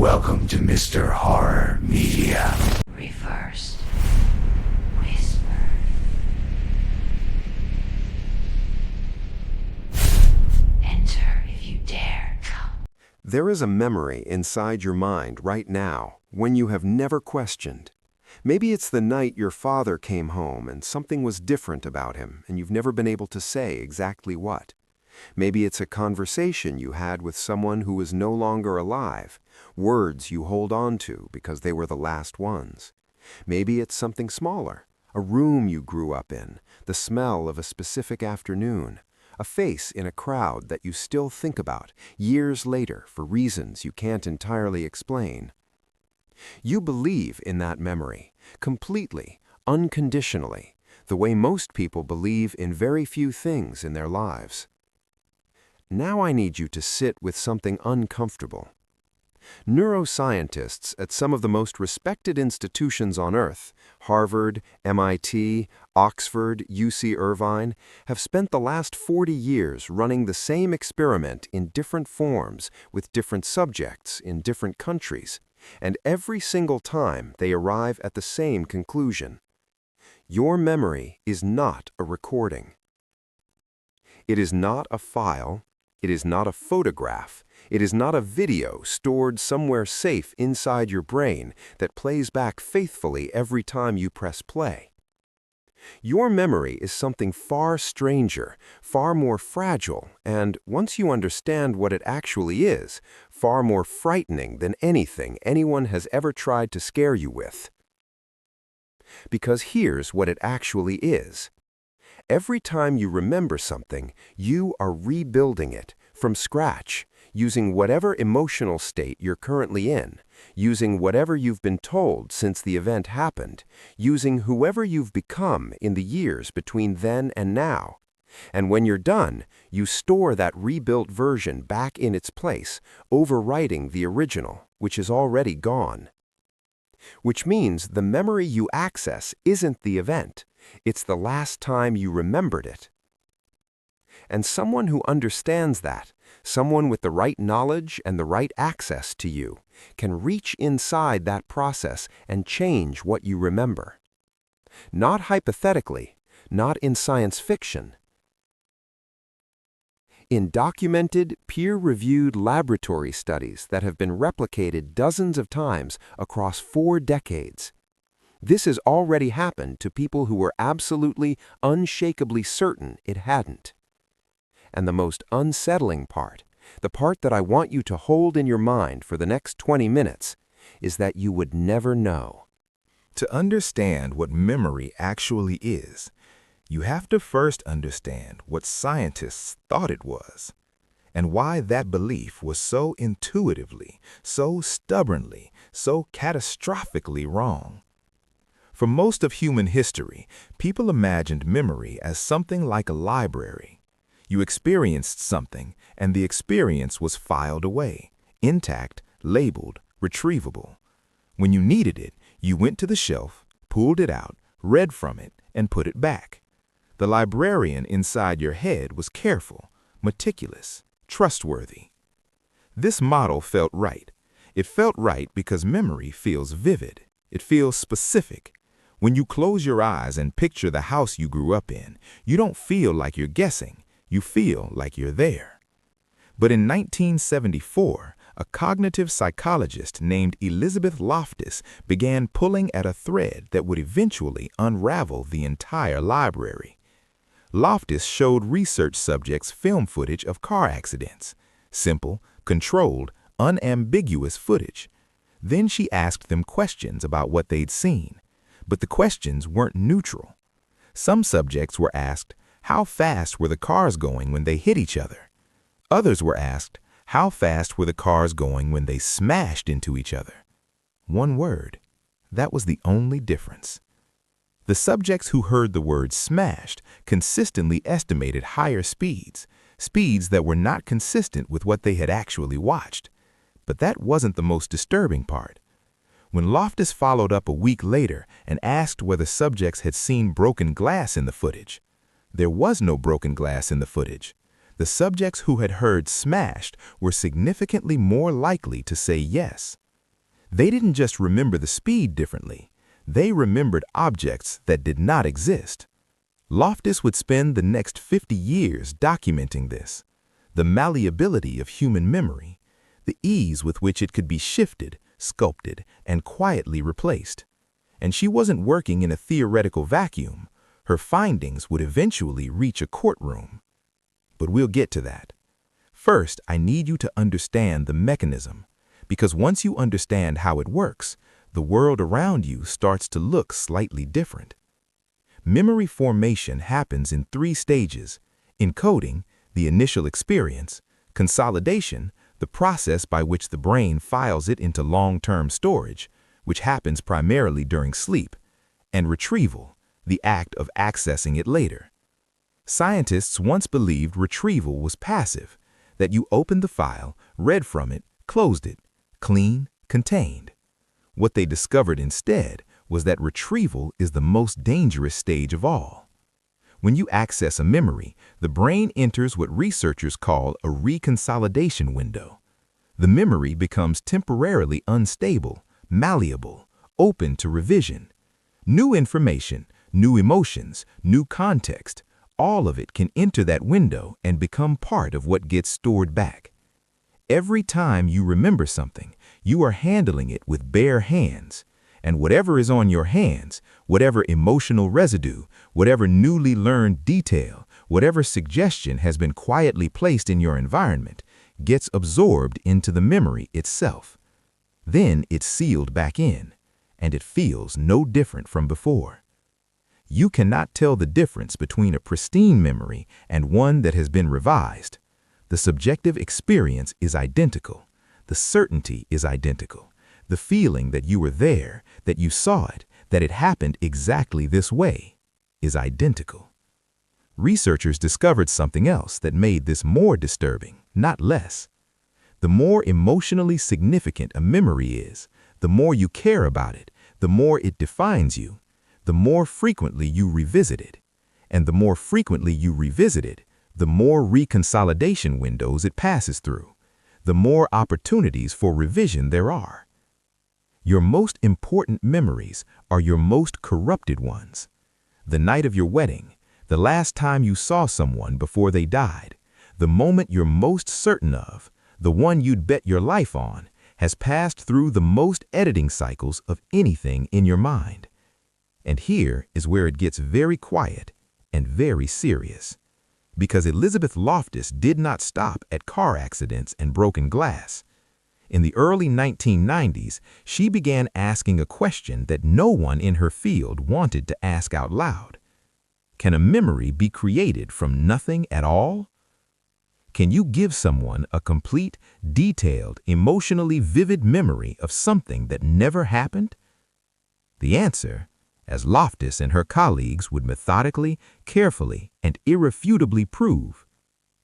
Welcome to Mr. Horror Media. Reversed Whisper. Enter if you dare come. There is a memory inside your mind right now when you have never questioned. Maybe it's the night your father came home and something was different about him and you've never been able to say exactly what. Maybe it's a conversation you had with someone who is no longer alive, words you hold on to because they were the last ones. Maybe it's something smaller, a room you grew up in, the smell of a specific afternoon, a face in a crowd that you still think about years later for reasons you can't entirely explain. You believe in that memory, completely, unconditionally, the way most people believe in very few things in their lives. Now I need you to sit with something uncomfortable. Neuroscientists at some of the most respected institutions on Earth, Harvard, MIT, Oxford, UC Irvine, have spent the last 40 years running the same experiment in different forms with different subjects in different countries, and every single time they arrive at the same conclusion. Your memory is not a recording. It is not a file. It is not a photograph. It is not a video stored somewhere safe inside your brain that plays back faithfully every time you press play. Your memory is something far stranger, far more fragile, and once you understand what it actually is, far more frightening than anything anyone has ever tried to scare you with. Because here's what it actually is. Every time you remember something, you are rebuilding it from scratch, using whatever emotional state you're currently in, using whatever you've been told since the event happened, using whoever you've become in the years between then and now. And when you're done, you store that rebuilt version back in its place, overwriting the original, which is already gone. Which means the memory you access isn't the event. It's the last time you remembered it. And someone who understands that, someone with the right knowledge and the right access to you, can reach inside that process and change what you remember. Not hypothetically, not in science fiction. In documented, peer-reviewed laboratory studies that have been replicated dozens of times across 4 decades, this has already happened to people who were absolutely, unshakably certain it hadn't. And the most unsettling part, the part that I want you to hold in your mind for the next 20 minutes, is that you would never know. To understand what memory actually is, you have to first understand what scientists thought it was, and why that belief was so intuitively, so stubbornly, so catastrophically wrong. For most of human history, people imagined memory as something like a library. You experienced something, and the experience was filed away, intact, labeled, retrievable. When you needed it, you went to the shelf, pulled it out, read from it, and put it back. The librarian inside your head was careful, meticulous, trustworthy. This model felt right. It felt right because memory feels vivid. It feels specific. When you close your eyes and picture the house you grew up in, you don't feel like you're guessing. You feel like you're there. But in 1974, a cognitive psychologist named Elizabeth Loftus began pulling at a thread that would eventually unravel the entire library. Loftus showed research subjects film footage of car accidents. Simple, controlled, unambiguous footage. Then she asked them questions about what they'd seen. But the questions weren't neutral. Some subjects were asked, how fast were the cars going when they hit each other? Others were asked, how fast were the cars going when they smashed into each other? One word. That was the only difference. The subjects who heard the word smashed consistently estimated higher speeds, speeds that were not consistent with what they had actually watched. But that wasn't the most disturbing part. When Loftus followed up a week later and asked whether subjects had seen broken glass in the footage, there was no broken glass in the footage. The subjects who had heard smashed were significantly more likely to say yes. They didn't just remember the speed differently, they remembered objects that did not exist. Loftus would spend the next 50 years documenting this, the malleability of human memory, the ease with which it could be shifted, sculpted, and quietly replaced. And she wasn't working in a theoretical vacuum. Her findings would eventually reach a courtroom. But we'll get to that. First, I need you to understand the mechanism, because once you understand how it works, the world around you starts to look slightly different. Memory formation happens in 3 stages: encoding, the initial experience; consolidation, the process by which the brain files it into long-term storage, which happens primarily during sleep; and retrieval, the act of accessing it later. Scientists once believed retrieval was passive, that you opened the file, read from it, closed it, clean, contained. What they discovered instead was that retrieval is the most dangerous stage of all. When you access a memory, the brain enters what researchers call a reconsolidation window. The memory becomes temporarily unstable, malleable, open to revision. New information, new emotions, new context, all of it can enter that window and become part of what gets stored back. Every time you remember something, you are handling it with bare hands. And whatever is on your hands, whatever emotional residue, whatever newly learned detail, whatever suggestion has been quietly placed in your environment, gets absorbed into the memory itself. Then it's sealed back in, and it feels no different from before. You cannot tell the difference between a pristine memory and one that has been revised. The subjective experience is identical. The certainty is identical. The feeling that you were there, that you saw it, that it happened exactly this way, is identical. Researchers discovered something else that made this more disturbing, not less. The more emotionally significant a memory is, the more you care about it, the more it defines you, the more frequently you revisit it. And the more frequently you revisit it, the more reconsolidation windows it passes through, the more opportunities for revision there are. Your most important memories are your most corrupted ones. The night of your wedding, the last time you saw someone before they died, the moment you're most certain of, the one you'd bet your life on, has passed through the most editing cycles of anything in your mind. And here is where it gets very quiet and very serious. Because Elizabeth Loftus did not stop at car accidents and broken glass. In the early 1990s, she began asking a question that no one in her field wanted to ask out loud. Can a memory be created from nothing at all? Can you give someone a complete, detailed, emotionally vivid memory of something that never happened? The answer, as Loftus and her colleagues would methodically, carefully, and irrefutably prove,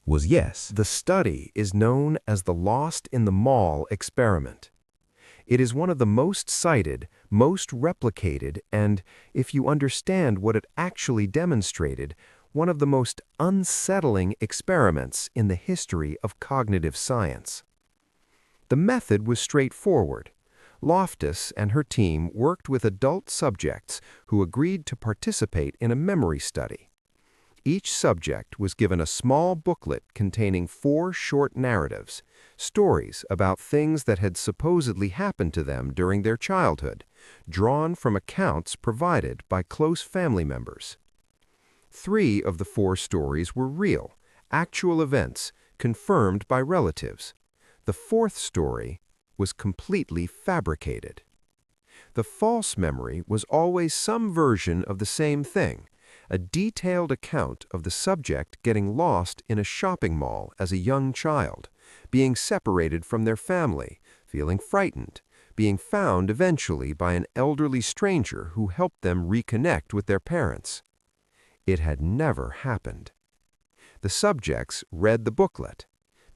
was yes. The study is known as the Lost in the Mall experiment. It is one of the most cited, most replicated, and, if you understand what it actually demonstrated, one of the most unsettling experiments in the history of cognitive science. The method was straightforward. Loftus and her team worked with adult subjects who agreed to participate in a memory study. Each subject was given a small booklet containing 4 short narratives, stories about things that had supposedly happened to them during their childhood, drawn from accounts provided by close family members. 3 of the 4 stories were real, actual events, confirmed by relatives. The 4th story was completely fabricated. The false memory was always some version of the same thing, a detailed account of the subject getting lost in a shopping mall as a young child, being separated from their family, feeling frightened, being found eventually by an elderly stranger who helped them reconnect with their parents. It had never happened. The subjects read the booklet.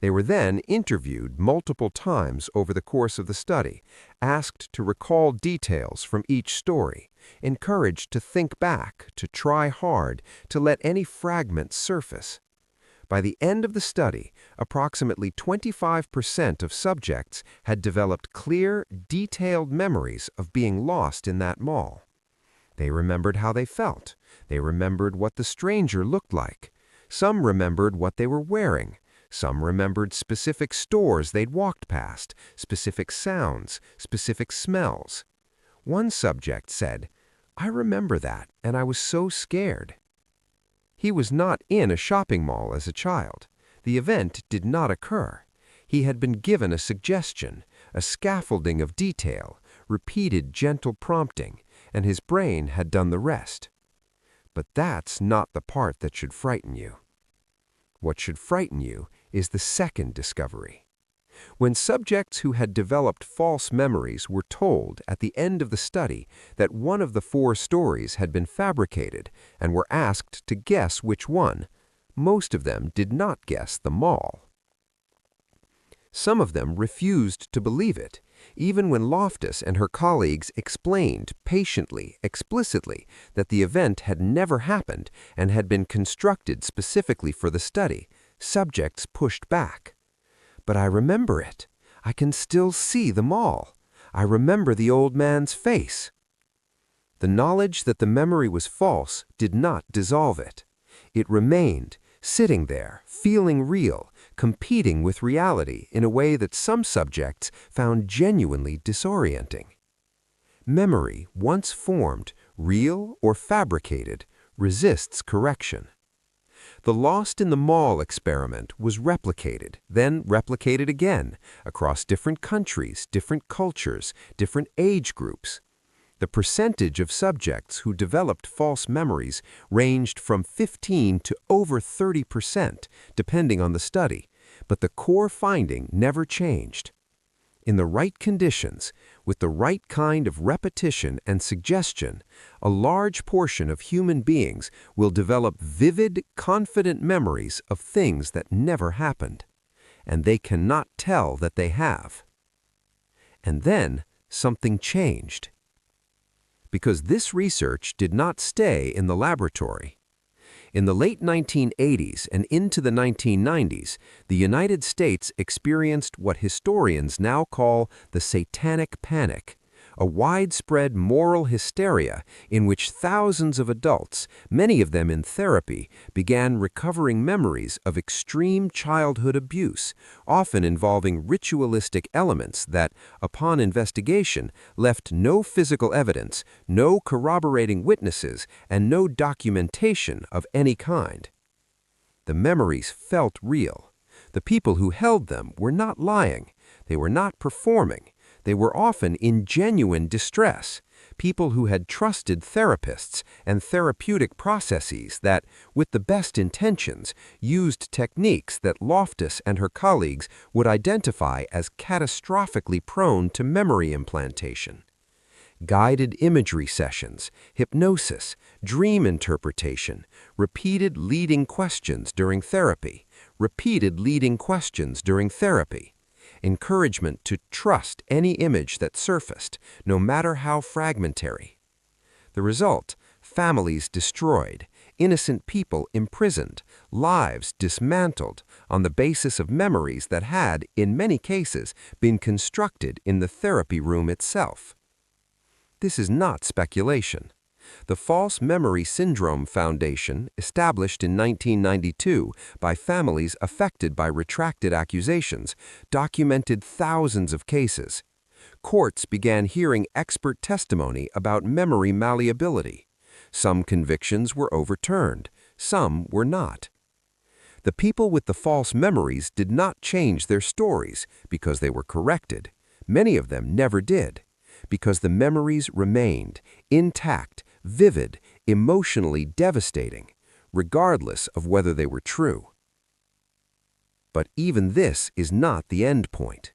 They were then interviewed multiple times over the course of the study, asked to recall details from each story, encouraged to think back, to try hard, to let any fragments surface. By the end of the study, approximately 25% of subjects had developed clear, detailed memories of being lost in that mall. They remembered how they felt. They remembered what the stranger looked like. Some remembered what they were wearing. Some remembered specific stores they'd walked past, specific sounds, specific smells. One subject said, "I remember that, and I was so scared." He was not in a shopping mall as a child. The event did not occur. He had been given a suggestion, a scaffolding of detail, repeated gentle prompting, and his brain had done the rest. But that's not the part that should frighten you. What should frighten you is the second discovery. When subjects who had developed false memories were told at the end of the study that one of the 4 stories had been fabricated and were asked to guess which one, most of them did not guess the mall. Some of them refused to believe it, even when Loftus and her colleagues explained patiently, explicitly, that the event had never happened and had been constructed specifically for the study. Subjects pushed back. "But I remember it. I can still see the mall. I remember the old man's face." The knowledge that the memory was false did not dissolve it. It remained, sitting there, feeling real, competing with reality in a way that some subjects found genuinely disorienting. Memory, once formed, real or fabricated, resists correction. The Lost in the Mall experiment was replicated, then replicated again, across different countries, different cultures, different age groups. The percentage of subjects who developed false memories ranged from 15 to over 30%, depending on the study, but the core finding never changed. In the right conditions, with the right kind of repetition and suggestion, a large portion of human beings will develop vivid, confident memories of things that never happened, and they cannot tell that they have. And then something changed. Because this research did not stay in the laboratory. In the late 1980s and into the 1990s, the United States experienced what historians now call the Satanic Panic, a widespread moral hysteria in which thousands of adults, many of them in therapy, began recovering memories of extreme childhood abuse, often involving ritualistic elements that, upon investigation, left no physical evidence, no corroborating witnesses, and no documentation of any kind. The memories felt real. The people who held them were not lying. They were not performing. They were often in genuine distress, people who had trusted therapists and therapeutic processes that, with the best intentions, used techniques that Loftus and her colleagues would identify as catastrophically prone to memory implantation. Guided imagery sessions, hypnosis, dream interpretation, repeated leading questions during therapy, encouragement to trust any image that surfaced, no matter how fragmentary. The result, families destroyed, innocent people imprisoned, lives dismantled on the basis of memories that had, in many cases, been constructed in the therapy room itself. This is not speculation. The False Memory Syndrome Foundation, established in 1992 by families affected by retracted accusations, documented thousands of cases. Courts began hearing expert testimony about memory malleability. Some convictions were overturned, some were not. The people with the false memories did not change their stories because they were corrected. Many of them never did, because the memories remained intact, vivid, emotionally devastating, regardless of whether they were true. But even this is not the end point.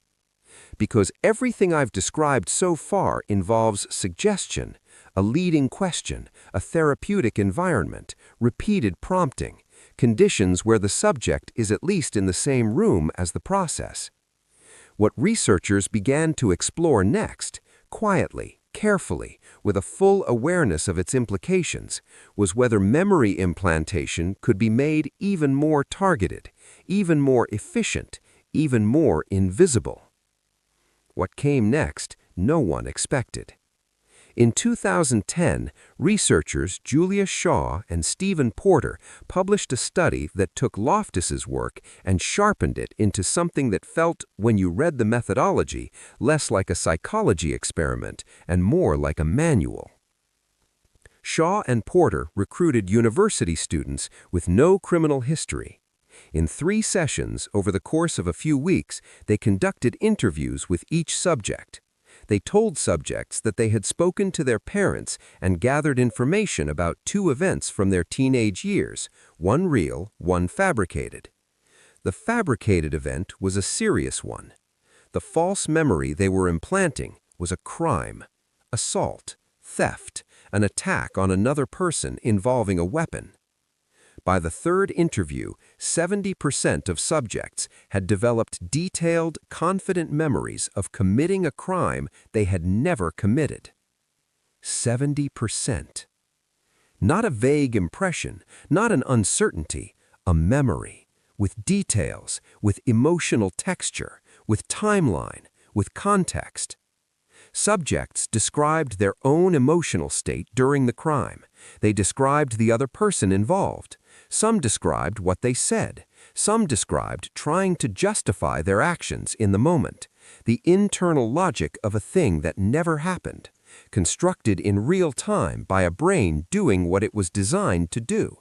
Because everything I've described so far involves suggestion, a leading question, a therapeutic environment, repeated prompting, conditions where the subject is at least in the same room as the process. What researchers began to explore next, quietly, carefully, with a full awareness of its implications, was whether memory implantation could be made even more targeted, even more efficient, even more invisible. What came next, no one expected. In 2010, researchers Julia Shaw and Stephen Porter published a study that took Loftus's work and sharpened it into something that felt, when you read the methodology, less like a psychology experiment and more like a manual. Shaw and Porter recruited university students with no criminal history. In 3 sessions over the course of a few weeks, they conducted interviews with each subject. They told subjects that they had spoken to their parents and gathered information about 2 events from their teenage years, one real, one fabricated. The fabricated event was a serious one. The false memory they were implanting was a crime, assault, theft, an attack on another person involving a weapon. By the 3rd interview, 70% of subjects had developed detailed, confident memories of committing a crime they had never committed. 70%. Not a vague impression, not an uncertainty, a memory, with details, with emotional texture, with timeline, with context. Subjects described their own emotional state during the crime. They described the other person involved. Some described what they said. Some described trying to justify their actions in the moment, the internal logic of a thing that never happened, constructed in real time by a brain doing what it was designed to do,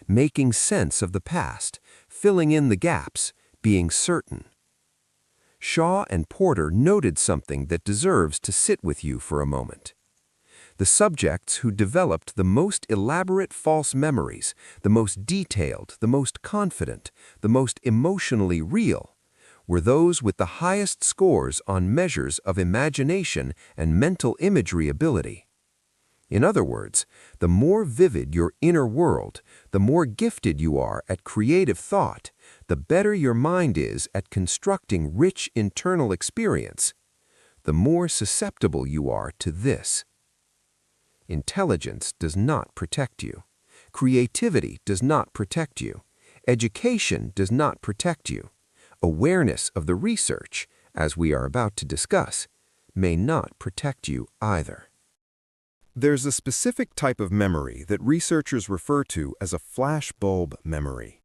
making sense of the past, filling in the gaps, being certain. Shaw and Porter noted something that deserves to sit with you for a moment. The subjects who developed the most elaborate false memories, the most detailed, the most confident, the most emotionally real, were those with the highest scores on measures of imagination and mental imagery ability. In other words, the more vivid your inner world, the more gifted you are at creative thought, the better your mind is at constructing rich internal experience, the more susceptible you are to this. Intelligence does not protect you. Creativity does not protect you. Education does not protect you. Awareness of the research, as we are about to discuss, may not protect you either. There's a specific type of memory that researchers refer to as a flashbulb memory.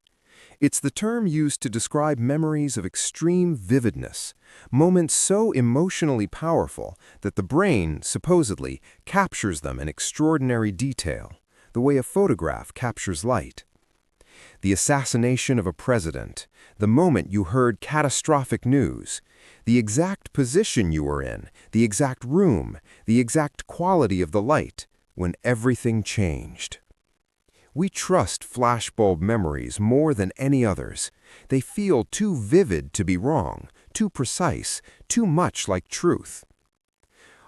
It's the term used to describe memories of extreme vividness, moments so emotionally powerful that the brain, supposedly, captures them in extraordinary detail, the way a photograph captures light. The assassination of a president, the moment you heard catastrophic news, the exact position you were in, the exact room, the exact quality of the light, when everything changed. We trust flashbulb memories more than any others. They feel too vivid to be wrong, too precise, too much like truth.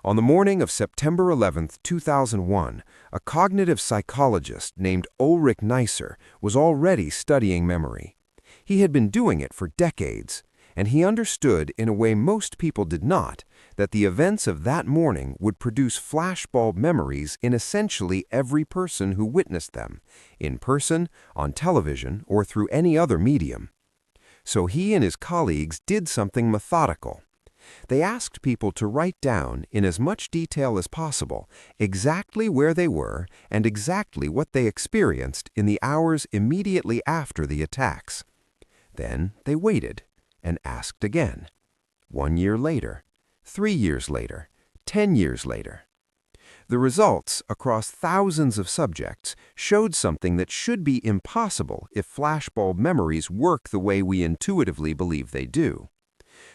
On the morning of September 11, 2001, a cognitive psychologist named Ulrich Neisser was already studying memory. He had been doing it for decades, and he understood in a way most people did not that the events of that morning would produce flashbulb memories in essentially every person who witnessed them, in person, on television, or through any other medium. So he and his colleagues did something methodical. They asked people to write down, in as much detail as possible, exactly where they were and exactly what they experienced in the hours immediately after the attacks. Then they waited and asked again. 1 year later, 3 years later, 10 years later. The results, across thousands of subjects, showed something that should be impossible if flashbulb memories work the way we intuitively believe they do.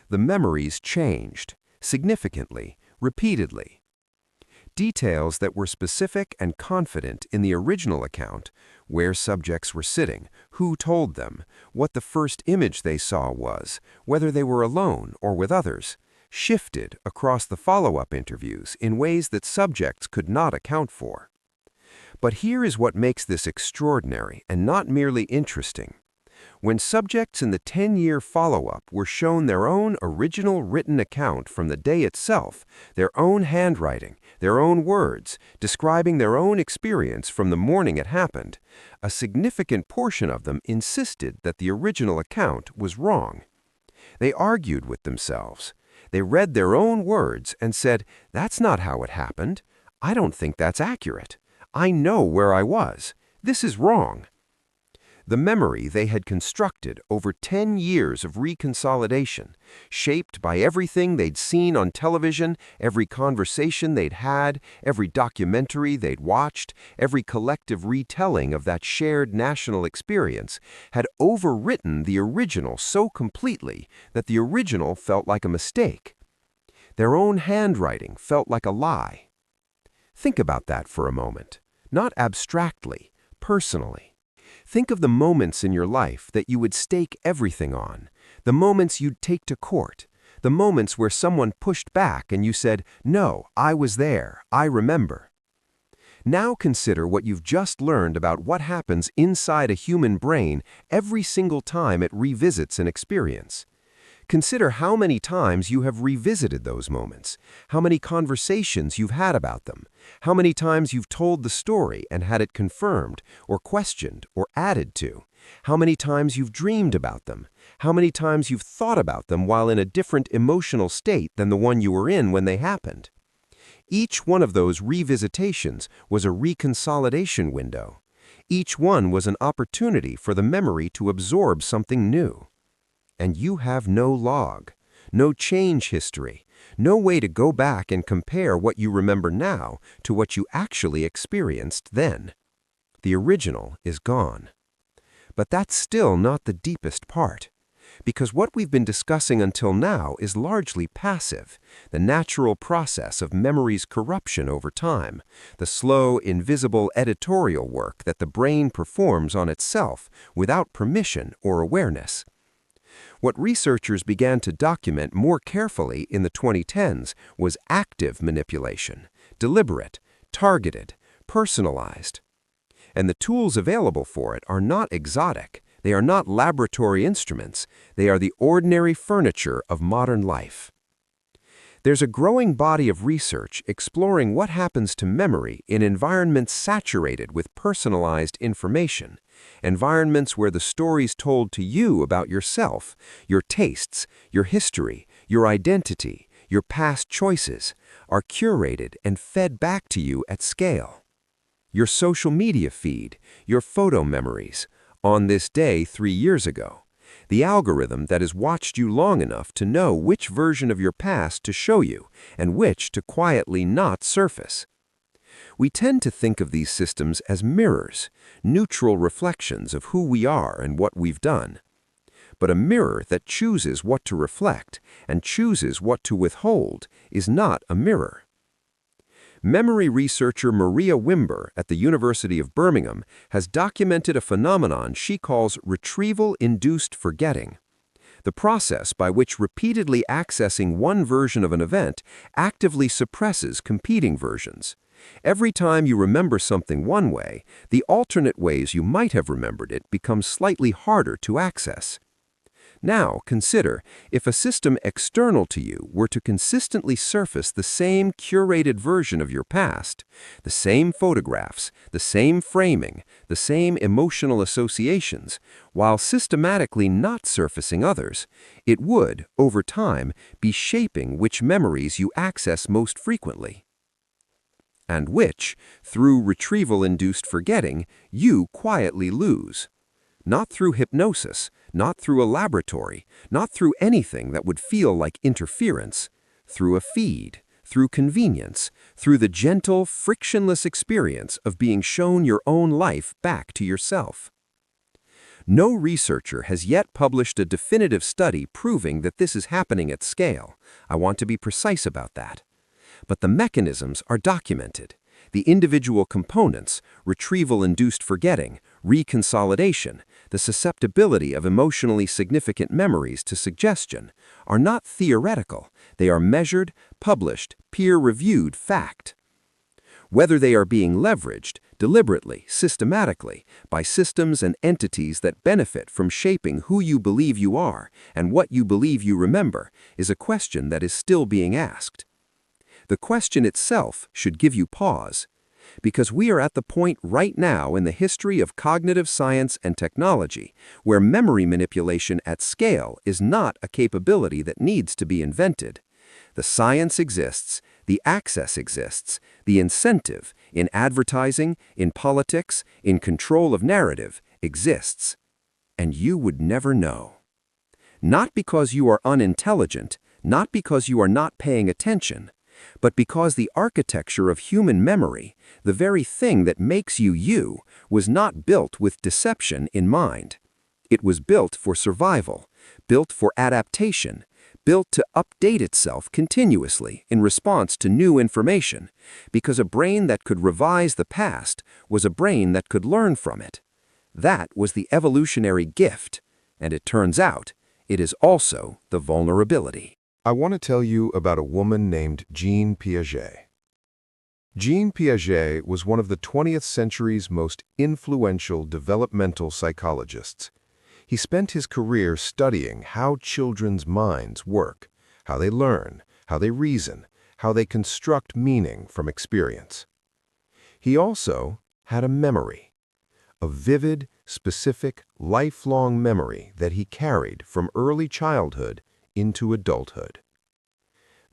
The memories changed, significantly, repeatedly. Details that were specific and confident in the original account, where subjects were sitting, who told them, what the first image they saw was, whether they were alone or with others, shifted across the follow-up interviews in ways that subjects could not account for. But here is what makes this extraordinary and not merely interesting. When subjects in the 10-year follow-up were shown their own original written account from the day itself, their own handwriting, their own words, describing their own experience from the morning it happened, a significant portion of them insisted that the original account was wrong. They argued with themselves. They read their own words and said, "That's not how it happened. I don't think that's accurate. I know where I was. This is wrong." The memory they had constructed over 10 years of reconsolidation, shaped by everything they'd seen on television, every conversation they'd had, every documentary they'd watched, every collective retelling of that shared national experience, had overwritten the original so completely that the original felt like a mistake. Their own handwriting felt like a lie. Think about that for a moment, not abstractly, personally. Think of the moments in your life that you would stake everything on, the moments you'd take to court, the moments where someone pushed back and you said, "No, I was there, I remember." Now consider what you've just learned about what happens inside a human brain every single time it revisits an experience. Consider how many times you have revisited those moments, how many conversations you've had about them, how many times you've told the story and had it confirmed, or questioned, or added to, how many times you've dreamed about them, how many times you've thought about them while in a different emotional state than the one you were in when they happened. Each one of those revisitations was a reconsolidation window. Each one was an opportunity for the memory to absorb something new. And you have no log, no change history, no way to go back and compare what you remember now to what you actually experienced then. The original is gone. But that's still not the deepest part, because what we've been discussing until now is largely passive, the natural process of memory's corruption over time, the slow, invisible editorial work that the brain performs on itself without permission or awareness. What researchers began to document more carefully in the 2010s was active manipulation, deliberate, targeted, personalized. And the tools available for it are not exotic. They are not laboratory instruments. They are the ordinary furniture of modern life. There's a growing body of research exploring what happens to memory in environments saturated with personalized information, environments where the stories told to you about yourself, your tastes, your history, your identity, your past choices, are curated and fed back to you at scale. Your social media feed, your photo memories, on this day 3 years ago, the algorithm that has watched you long enough to know which version of your past to show you and which to quietly not surface. We tend to think of these systems as mirrors, neutral reflections of who we are and what we've done. But a mirror that chooses what to reflect and chooses what to withhold is not a mirror. Memory researcher Maria Wimber at the University of Birmingham has documented a phenomenon she calls retrieval-induced forgetting, the process by which repeatedly accessing one version of an event actively suppresses competing versions. Every time you remember something one way, the alternate ways you might have remembered it become slightly harder to access. Now, consider if a system external to you were to consistently surface the same curated version of your past, the same photographs, the same framing, the same emotional associations, while systematically not surfacing others, it would, over time, be shaping which memories you access most frequently, and which, through retrieval-induced forgetting, you quietly lose. Not through hypnosis, not through a laboratory, not through anything that would feel like interference, through a feed, through convenience, through the gentle, frictionless experience of being shown your own life back to yourself. No researcher has yet published a definitive study proving that this is happening at scale. I want to be precise about that. But the mechanisms are documented. The individual components, retrieval-induced forgetting, reconsolidation, the susceptibility of emotionally significant memories to suggestion, are not theoretical. They are measured, published, peer-reviewed fact. Whether they are being leveraged, deliberately, systematically, by systems and entities that benefit from shaping who you believe you are and what you believe you remember, is a question that is still being asked. The question itself should give you pause, because we are at the point right now in the history of cognitive science and technology where memory manipulation at scale is not a capability that needs to be invented. The science exists, the access exists, the incentive in advertising, in politics, in control of narrative exists. And you would never know. Not because you are unintelligent, not because you are not paying attention, but because the architecture of human memory, the very thing that makes you you, was not built with deception in mind. It was built for survival, built for adaptation, built to update itself continuously in response to new information, because a brain that could revise the past was a brain that could learn from it. That was the evolutionary gift, and it turns out it is also the vulnerability. I want to tell you about a woman named Jean Piaget. Jean Piaget was one of the 20th century's most influential developmental psychologists. He spent his career studying how children's minds work, how they learn, how they reason, how they construct meaning from experience. He also had a memory, a vivid, specific, lifelong memory that he carried from early childhood into adulthood.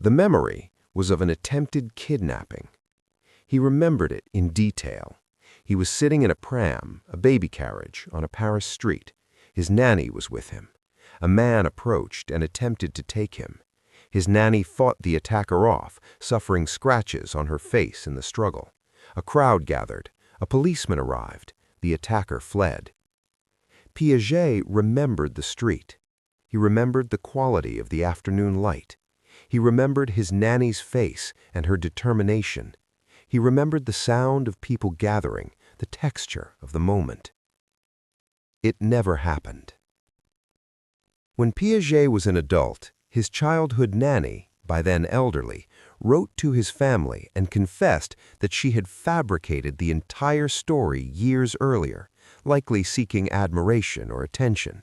The memory was of an attempted kidnapping. He remembered it in detail. He was sitting in a pram, a baby carriage, on a Paris street. His nanny was with him. A man approached and attempted to take him. His nanny fought the attacker off, suffering scratches on her face in the struggle. A crowd gathered. A policeman arrived. The attacker fled. Piaget remembered the street. He remembered the quality of the afternoon light. He remembered his nanny's face and her determination. He remembered the sound of people gathering, the texture of the moment. It never happened. When Piaget was an adult, his childhood nanny, by then elderly, wrote to his family and confessed that she had fabricated the entire story years earlier, likely seeking admiration or attention.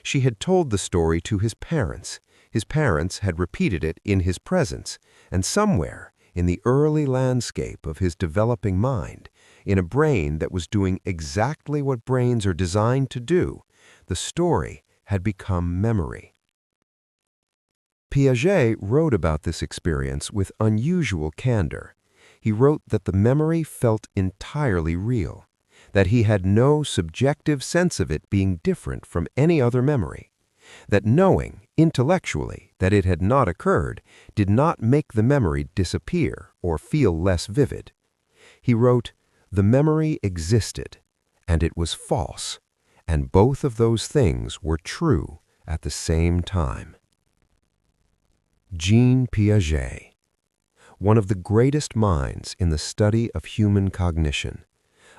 She had told the story to his parents. His parents had repeated it in his presence, and somewhere in the early landscape of his developing mind, in a brain that was doing exactly what brains are designed to do, the story had become memory. Piaget wrote about this experience with unusual candor. He wrote that the memory felt entirely real, that he had no subjective sense of it being different from any other memory, that knowing, intellectually, that it had not occurred did not make the memory disappear or feel less vivid. He wrote, "The memory existed, and it was false, and both of those things were true at the same time." Jean Piaget, one of the greatest minds in the study of human cognition,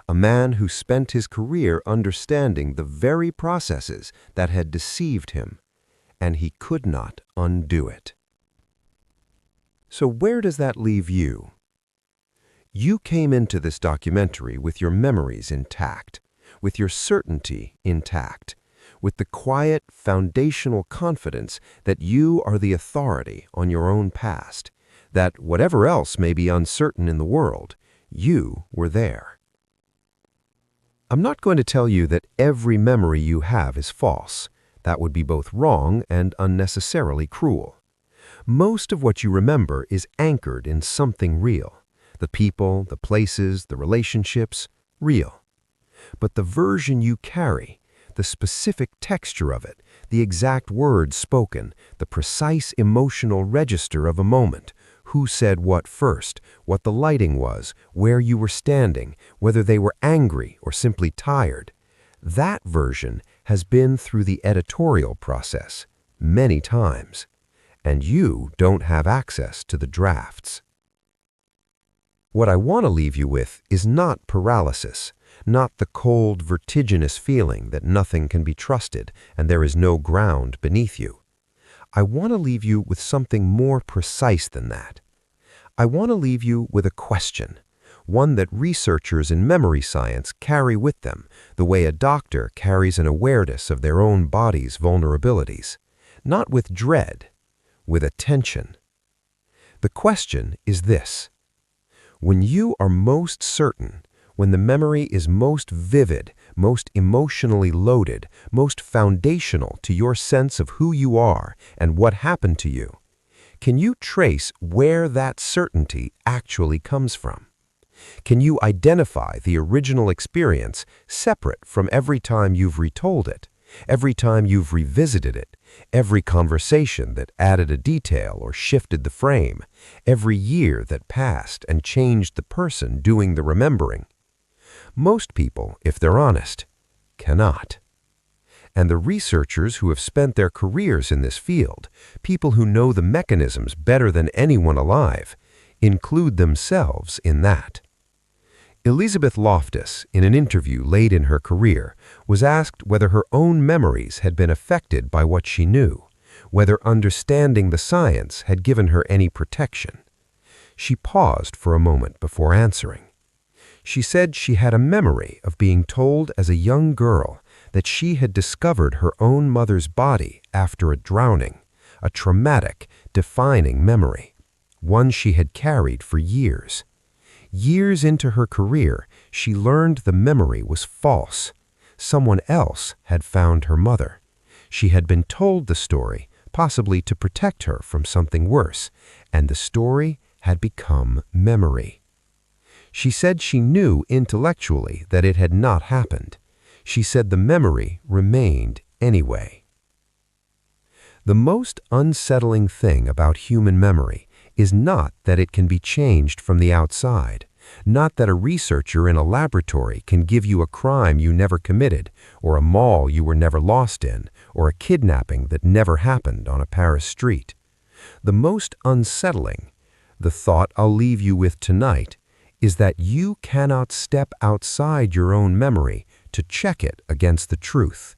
a man who spent his career understanding the very processes that had deceived him, and he could not undo it. So where does that leave you? You came into this documentary with your memories intact, with your certainty intact, with the quiet, foundational confidence that you are the authority on your own past, that whatever else may be uncertain in the world, you were there. I'm not going to tell you that every memory you have is false. That would be both wrong and unnecessarily cruel. Most of what you remember is anchored in something real. The people, the places, the relationships, real. But the version you carry, the specific texture of it, the exact words spoken, the precise emotional register of a moment, who said what first, what the lighting was, where you were standing, whether they were angry or simply tired. That version has been through the editorial process many times, and you don't have access to the drafts. What I want to leave you with is not paralysis, not the cold, vertiginous feeling that nothing can be trusted and there is no ground beneath you. I want to leave you with something more precise than that. I want to leave you with a question. one that researchers in memory science carry with them, the way a doctor carries an awareness of their own body's vulnerabilities, not with dread, with attention. The question is this: when you are most certain, when the memory is most vivid, most emotionally loaded, most foundational to your sense of who you are and what happened to you, can you trace where that certainty actually comes from? Can you identify the original experience separate from every time you've retold it, every time you've revisited it, every conversation that added a detail or shifted the frame, every year that passed and changed the person doing the remembering? Most people, if they're honest, cannot. And the researchers who have spent their careers in this field, people who know the mechanisms better than anyone alive, include themselves in that. Elizabeth Loftus, in an interview late in her career, was asked whether her own memories had been affected by what she knew, whether understanding the science had given her any protection. She paused for a moment before answering. She said she had a memory of being told as a young girl that she had discovered her own mother's body after a drowning, a traumatic, defining memory, one she had carried for years. Years into her career, she learned the memory was false. Someone else had found her mother. She had been told the story, possibly to protect her from something worse, and the story had become memory. She said she knew intellectually that it had not happened. She said the memory remained anyway. The most unsettling thing about human memory is not that it can be changed from the outside, not that a researcher in a laboratory can give you a crime you never committed, or a mall you were never lost in, or a kidnapping that never happened on a Paris street. The most unsettling, the thought I'll leave you with tonight, is that you cannot step outside your own memory to check it against the truth.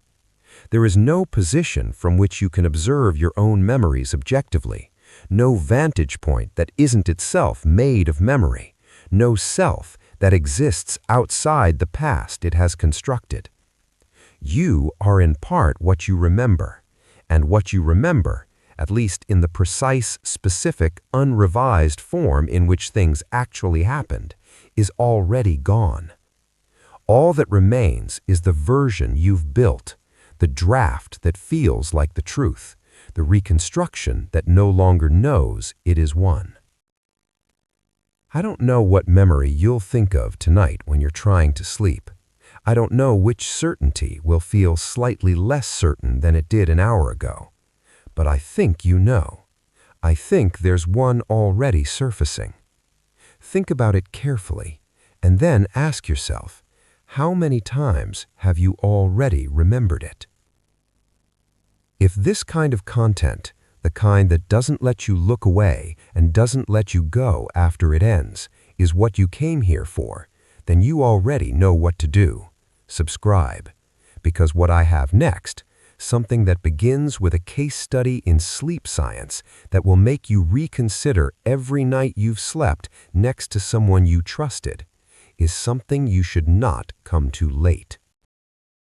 There is no position from which you can observe your own memories objectively, no vantage point that isn't itself made of memory, no self that exists outside the past it has constructed. You are in part what you remember, and what you remember, at least in the precise, specific, unrevised form in which things actually happened, is already gone. All that remains is the version you've built, the draft that feels like the truth, the reconstruction that no longer knows it is one. I don't know what memory you'll think of tonight when you're trying to sleep. I don't know which certainty will feel slightly less certain than it did an hour ago. But I think you know. I think there's one already surfacing. Think about it carefully, and then ask yourself, how many times have you already remembered it? If this kind of content, the kind that doesn't let you look away and doesn't let you go after it ends, is what you came here for, then you already know what to do. Subscribe. Because what I have next, something that begins with a case study in sleep science that will make you reconsider every night you've slept next to someone you trusted, is something you should not come too late.